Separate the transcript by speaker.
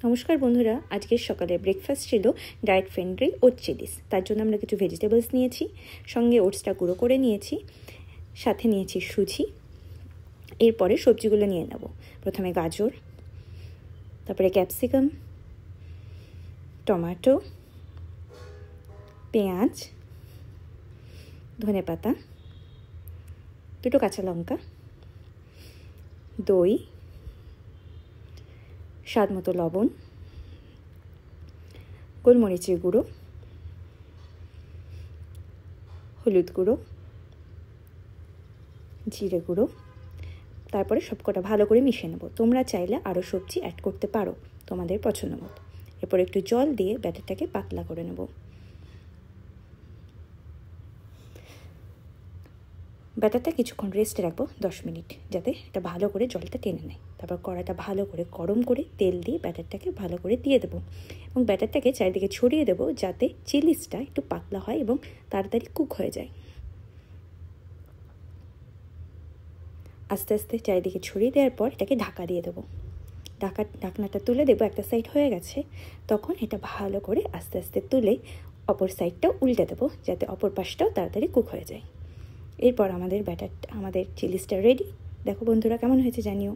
Speaker 1: নমস্কার বন্ধুরা, আজকের সকালে ব্রেকফাস্ট ছিল ডায়েট ফ্রেন্ডলি ওটস চিলিস। তার জন্য আমরা কিছু ভেজিটেবলস নিয়েছি, সঙ্গে ওটসটা গুঁড়ো করে নিয়েছি, সাথে নিয়েছি সুজি। এরপরে সবজিগুলো নিয়ে নেব। প্রথমে গাজর, তারপরে ক্যাপসিকাম, টমেটো, পেঁয়াজ, ধনেপাতা, দুটো কাঁচা লঙ্কা, দই, স্বাদ মতো লবণ, গোলমরিচের গুঁড়ো, হলুদ গুঁড়ো, জিরে গুঁড়ো। তারপরে সবকটা ভালো করে মিশিয়ে নেব। তোমরা চাইলে আরও সবজি অ্যাড করতে পারো তোমাদের পছন্দ মতো। এরপর একটু জল দিয়ে ব্যাটারটাকে পাতলা করে নেব। ব্যাটারটা কিছুক্ষণ রেস্টে রাখবো 10 মিনিট, যাতে এটা ভালো করে জলটা টেনে নেয়। তারপর কড়াটা ভালো করে গরম করে তেল দিয়ে ব্যাটারটাকে ভালো করে দিয়ে দেবো এবং ব্যাটারটাকে চারিদিকে ছড়িয়ে দেবো, যাতে চিলিসটা একটু পাতলা হয় এবং তাড়াতাড়ি কুক হয়ে যায়। আস্তে আস্তে চারিদিকে ছড়িয়ে দেওয়ার পর এটাকে ঢাকা দিয়ে দেবো। ঢাকনাটা তুলে দেবো, একটা সাইড হয়ে গেছে। তখন এটা ভালো করে আস্তে আস্তে তুলে অপর সাইডটাও উল্টে দেবো, যাতে অপর পাশটাও তাড়াতাড়ি কুক হয়ে যায়। এরপর আমাদের চিলিসটা রেডি। দেখো বন্ধুরা, কেমন হয়েছে জানিও।